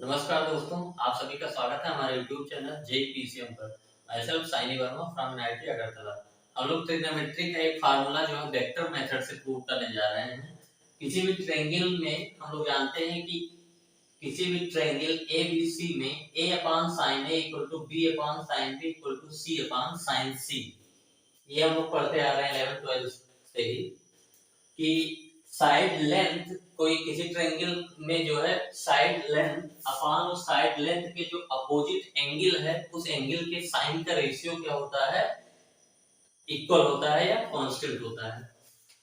नमस्कार दोस्तों, आप सभी का स्वागत है हमारे YouTube चैनल JPCM पर। मैं self Saini Verma from NIT Agartala. हम लोग ट्रिग्नोमेट्री का एक फार्मूला जो है वेक्टर मेथड से प्रूव करने जा रहे हैं। किसी भी ट्रायंगल में हम लोग जानते हैं कि किसी भी ट्रायंगल ABC में A upon sin A equal to B upon sin B equal to C upon sin C। ये हम लोग पढ़ते आ रहे हैं 11th 12th से ही कि साइड लेंथ कोई किसी ट्रायंगल में जो है साइड लेंथ अपॉन उस साइड लेंथ के जो अपोजिट एंगल है उस एंगल के साइन का रेशियो क्या होता है, इक्वल होता है या कांस्टेंट होता है।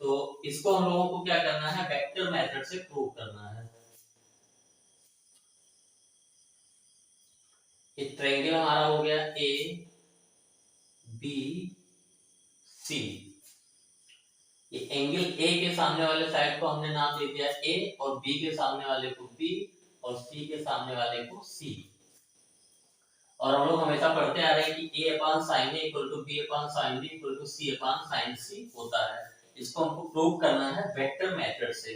तो इसको हम लोगों को क्या करना है, वेक्टर मेथड से प्रूव करना है। ये ट्रायंगल हमारा हो गया ए बी सी। ये एंगल ए के सामने वाले साइड को हमने नाम दे दिया ए और बी के सामने वाले को बी और सी के सामने वाले को सी। और हम लोग हमेशा पढ़ते आ रहे हैं कि a upon sin a equal to b upon sin b equal to c upon sin c होता है। इसको हमको प्रूव करना है वेक्टर मेथड से।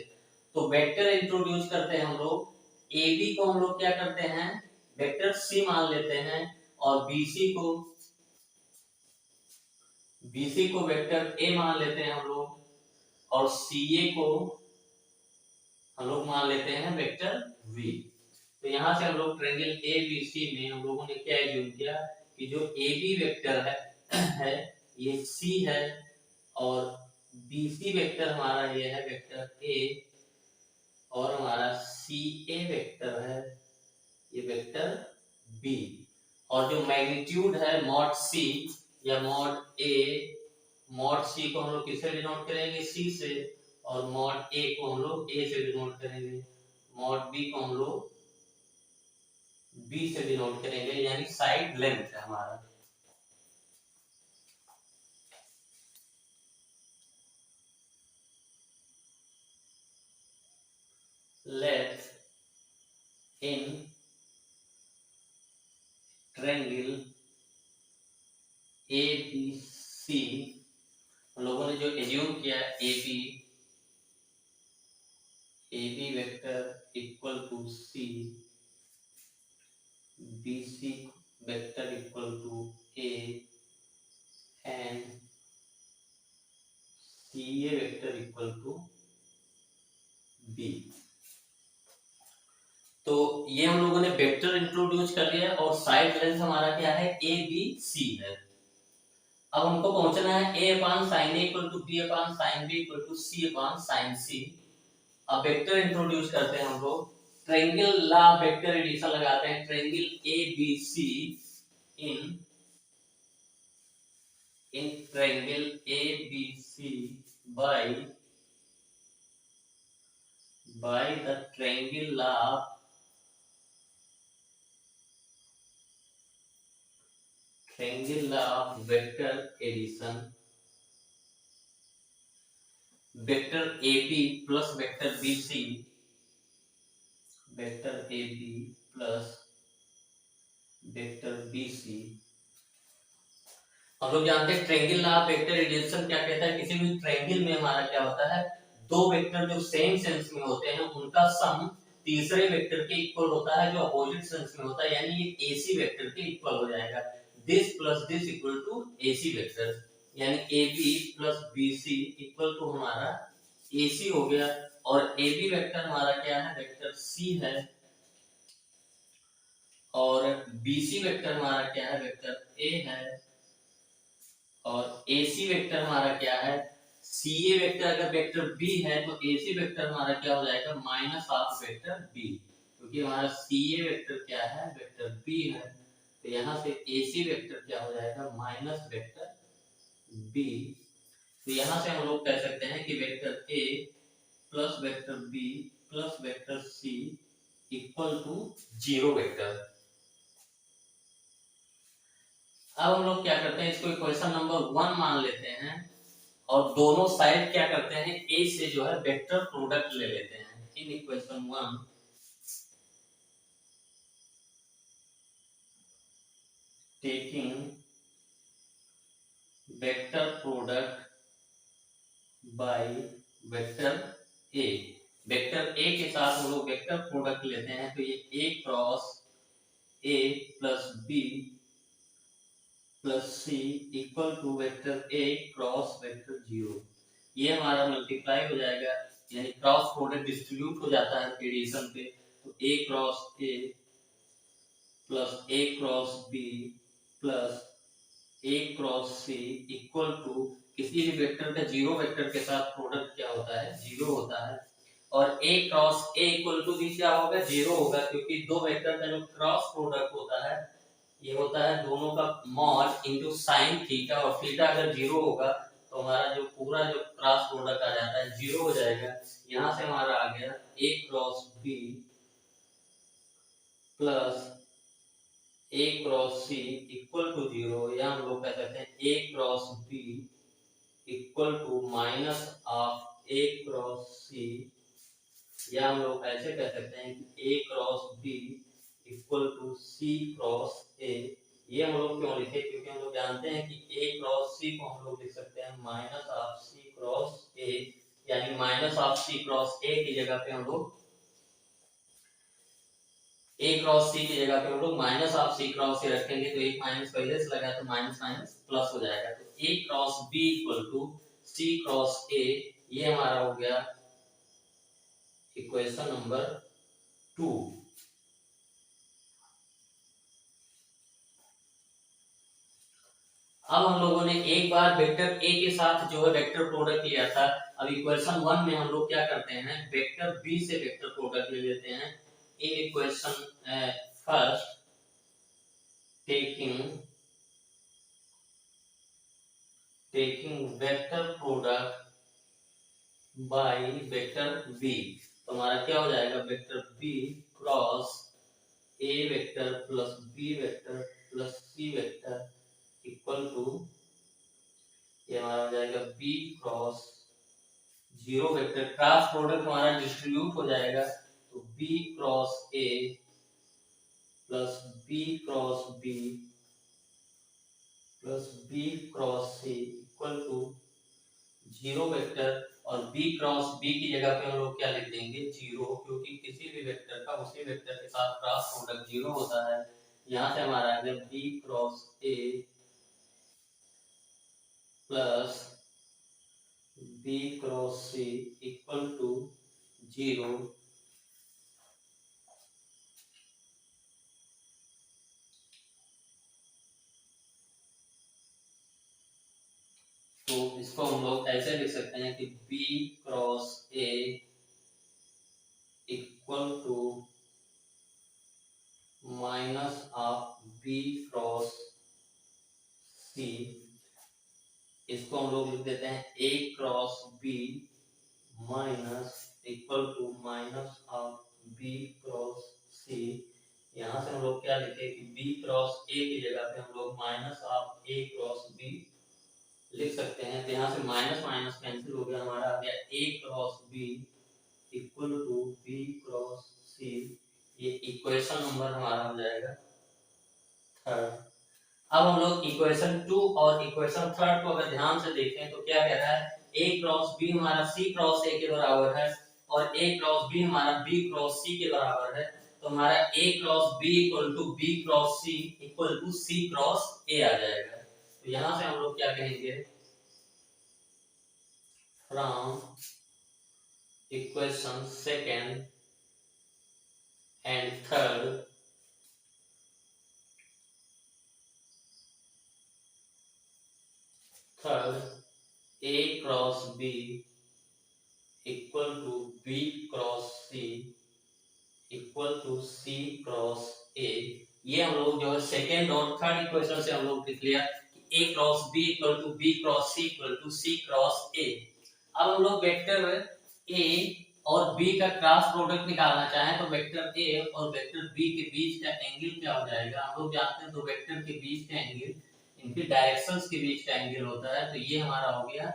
तो वेक्टर इंट्रोड्यूस करते हैं हम लोग। ab को हम लोग क्या करते हैं, वेक्टर c मान लेते हैं और bc को वेक्टर a मान लेते हैं हम लोग और ca को हम लोग मान लेते हैं वेक्टर v। तो यहाँ से हम लोग ट्रायंगल ABC में हम लोगों ने क्या एज्यूम किया कि जो AB वेक्टर है ये C है और BC वेक्टर हमारा ये है वेक्टर A और हमारा CA वेक्टर है ये वेक्टर B। और जो मैग्नीट्यूड है मॉड C या मॉड A, मॉड C को हम लोग किससे डिनोट करेंगे, C से, और मॉड A को हम लोग A से डिनोट करेंगे, मॉड B को हम लोग B से डिनोट करेंगे, यानी साइड लेंथ है हमारा। लेट इन ट्रायंगल ABC हम लोगों ने जो एज्यूम किया AB vector equal to C, BC vector equal to A and CA vector equal to B। तो ये हम लोगों ने वेक्टर इंट्रोड्यूस कर लिया और साइड लेंथ हमारा क्या है, ABC है। अब हमको पहुंचना है a upon sin a equal to b upon sin b equal to c upon sin c। अब वेक्टर इंट्रोड्यूस करते हैं हम लोग। ट्रायंगल लॉ वेक्टर एडिशन लगाते हैं। Triangle ABC in triangle ABC by the triangle law vector addition, vector AB plus vector BC, vector AB plus vector BC। हम लोग जानते हैं ट्रायंगल लॉ वेक्टर एडिशन क्या कहता है, किसी भी ट्रायंगल में हमारा क्या होता है, दो वेक्टर जो सेम सेंस में होते हैं उनका सम तीसरे वेक्टर के इक्वल होता है जो अपोजिट सेंस में होता है, यानी ये AC वेक्टर के इक्वल हो जाएगा। This plus this equal to AC vector, यानी AB plus BC equal to हमारा AC हो गया। और AB वेक्टर हमारा क्या है, वेक्टर C है और BC वेक्टर हमारा क्या है, वेक्टर A है और AC वेक्टर हमारा क्या है, CA वेक्टर अगर वेक्टर B है तो AC वेक्टर हमारा क्या हो जाएगा, माइनस ऑफ वेक्टर B, क्योंकि हमारा CA वेक्टर क्या है, वेक्टर B है। तो यहाँ से AC वेक्टर क्या हो जाएगा, माइनस वेक्टर B। तो यहाँ से हम लोग कह सकते हैं कि vector A plus vector B plus vector C equal to 0 vector. अब हम लोग क्या करते हैं, इसको इक्वेशन नंबर 1 मान लेते हैं और दोनों साइड क्या करते हैं, ए से जो है वेक्टर प्रोडक्ट ले लेते हैं। In equation 1 taking vector product by vector A, vector A के साथ हम लोग वेक्टर प्रोडक्ट लेते हैं, तो ये A cross A plus B plus C equal to vector A cross vector 0। ये हमारा मल्टीप्लाई हो जाएगा, यानी क्रॉस प्रोडक्ट डिस्ट्रीब्यूट हो जाता है एडिशन पे, तो A cross A plus A cross B plus A cross C equal to किसी भी वेक्टर का जीरो वेक्टर के साथ प्रोडक्ट क्या होता है, जीरो होता है। और ए क्रॉस ए इक्वल टू भी क्या होगा, जीरो होगा, क्योंकि दो वेक्टर का जो क्रॉस प्रोडक्ट होता है ये होता है दोनों का मॉड इनटू साइन थीटा, और थीटा अगर जीरो होगा तो हमारा जो पूरा जो क्रॉस प्रोडक्ट आ जाता है जीरो हो जाएगा। यहाँ से हमारा आ गया A cross B plus A cross C equal to 0, या हम लोग कह सकते हैं A cross B equal to minus of A cross C, या हम लोग ऐसे कह सकते हैं कि A cross B equal to C cross A. ये हम लोग क्यों लिखे, क्योंकि हम लोग जानते हैं कि ए क्रॉस सी को हम लोग लिख सकते हैं minus of C cross A, यानी minus of C cross A की जगह पे हम लोग ए क्रॉस सी की जगह पे हम लोग minus of C cross A रखेंगे, तो एक माइनस पहले से लगा तो माइनस माइनस प्लस हो जाएगा, तो A cross B equal to C cross A. ये हमारा हो गया इक्वेशन नंबर 2। अब हम लोगों ने एक बार वेक्टर ए के साथ जो है वेक्टर प्रोडक्ट लिया था, अब इक्वेशन 1 में हम लोग क्या करते हैं, वेक्टर बी से वेक्टर प्रोडक्ट ले लेते हैं। In equation first taking vector product by vector b, तो हमारा क्या हो जाएगा, vector b cross a vector plus b vector plus c vector equal to, ये हमारा हो जाएगा b cross 0 vector, cross product हमारा डिस्ट्रीब्यूट हो जाएगा, तो b cross a plus b cross b plus b cross c equal to 0 vector, और b cross b की जगह पे हम लोग क्या लिख देंगे, 0, क्योंकि किसी भी वेक्टर का उसी वेक्टर के साथ क्रॉस प्रोडक्ट 0 होता है। यहाँ से हमारा आ गया b cross a plus b cross c equal to 0। तो इसको हम लोग ऐसे लिख सकते हैं कि b cross a equal to minus of b cross c, इसको हम लोग लिख देते हैं a cross b minus equal to minus of b cross c। यहाँ से हम लोग क्या लिखे कि b क्रॉस a की जगह पे हम लोग minus of a cross b लिख सकते हैं, तो यहाँ से माइनस माइनस कैंसिल हो गया, हमारा आ गया a cross b equal to b cross c। ये इक्वेशन नंबर हमारा हो जाएगा 3rd। अब हम लोग इक्वेशन 2 और इक्वेशन 3rd को अगर ध्यान से देखें तो क्या कह रहा है, a क्रॉस b हमारा c क्रॉस a के बराबर है, और a क्रॉस b हमारा b क्रॉस c के बराबर है, तो हमारा a cross b equal to b cross c equal to c cross a आ जाएगा। तो यहाँ से हम लोग क्या कहेंगे, from equation 2nd and 3rd a cross b equal to b cross c equal to c cross a। ये हम लोग जो है 2nd और 3rd इक्वेशन से हम लोग लिख लिया कि a cross b equal to b cross c equal to c cross a। अब हम लोग वेक्टर a और b का क्रॉस प्रोडक्ट निकालना चाहें तो वेक्टर a और वेक्टर b के बीच का एंगल क्या हो जाएगा, हम लोग जानते हैं दो वेक्टर के बीच का एंगल इनके डायरेक्शंस के बीच का एंगल होता है, तो ये हमारा हो गया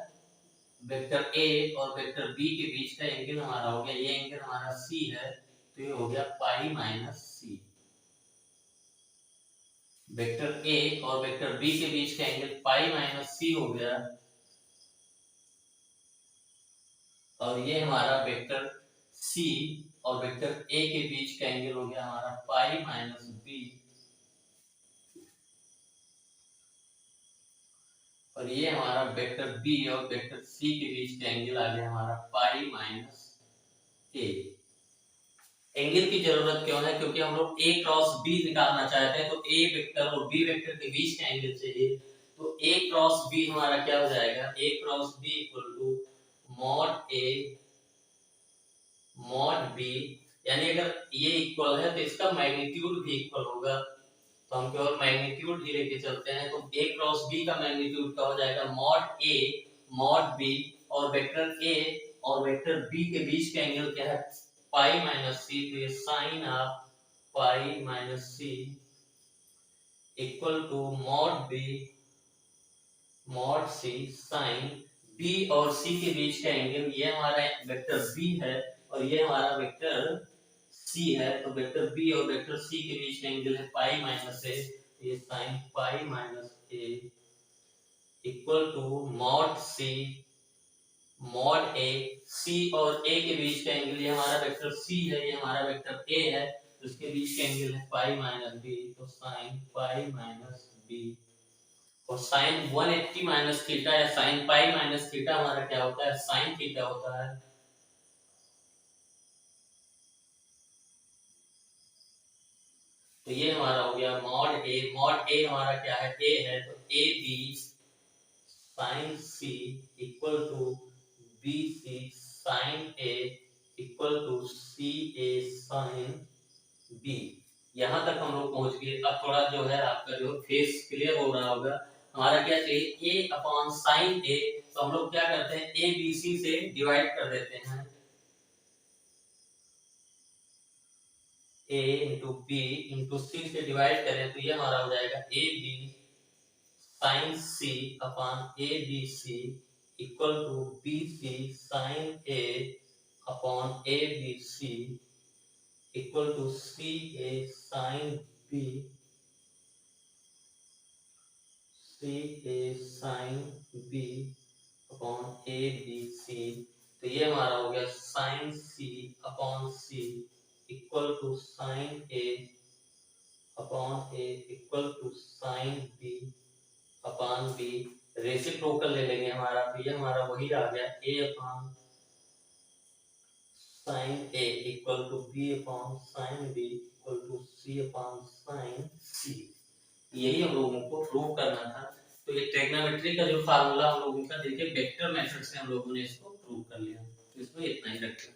वेक्टर a और वेक्टर b के बीच का एंगल हमारा हो गया, ये एंगल हमारा c है, तो ये हो गया pi minus c। Vector a और वेक्टर b के बीच का एंगल पाई माइनस c हो गया, और ये हमारा वेक्टर सी और वेक्टर ए के बीच का एंगल हो गया हमारा पाई माइनस बी, और ये हमारा वेक्टर बी और वेक्टर सी के बीच का एंगल आ गया हमारा पाई माइनस ए। एंगल की जरूरत क्यों है? क्योंकि हम लोग ए क्रॉस बी निकालना चाहते हैं, तो ए वेक्टर और बी वेक्टर के बीच का एंगल चाहिए। तो ए क्रॉस बी हमारा क्या हो जाएगा? A cross B equal to mod A mod B, यानी अगर ये इक्वल है तो इसका मैग्नीट्यूड भी इक्वल होगा, तो हम केवल मैग्नीट्यूड ही लेके चलते हैं। तो a क्रॉस b का मैग्नीट्यूड क्या हो जाएगा? मॉड a मॉड b, और वेक्टर a और वेक्टर b के बीच का एंगल क्या है? पाई माइनस सी, तो ये sine of pi minus C equal to mod b mod C sine b और c के बीच का एंगल, ये हमारा वेक्टर b है और ये हमारा वेक्टर c है, तो वेक्टर b और वेक्टर c के बीच का एंगल है पाई माइनस a, ये sine pi minus a equal to mod c mod a, c और a के बीच का एंगल, ये हमारा वेक्टर c है, ये हमारा वेक्टर a है, तो इसके बीच का एंगल है पाई माइनस b, तो साइन पाई माइनस b। और साइन 180 माइनस थीटा या साइन पाई माइनस थीटा हमारा क्या होता है? साइन थीटा होता है। तो ये हमारा हो गया मॉड ए हमारा क्या है? ए है, तो A B sine C equal to B C sine A equal to C A sine B. यहां तक हम लोग पहुंच गए। अब थोड़ा जो है आपका जो फेस क्लियर हो रहा होगा। हमारा क्या चाहिए? a अपॉन साइन a, तो हम लोग क्या करते हैं? a b c से डिवाइड कर देते हैं, a into B into C से डिवाइड करें तो ये हमारा हो जाएगा A B sine C upon A B C equal to B C sine A upon A B C equal to C A sine B C A sine B upon A B C. तो ये हमारा हो गया sine C upon C equal to sine A upon A equal to sign B upon B. Reciprocal ले लेंगे हमारा, तो ये हमारा वही आ गया A upon sine A equal to B upon sine B equal to C upon sine C. यही हम लोगों को प्रूव करना था। तो ये ट्रिग्नोमेट्री का जो फार्मूला हम लोगों का देखिए वेक्टर मेथड से हम लोगों ने इसको प्रूव कर लिया। तो इसमें इतना ही रखते हैं।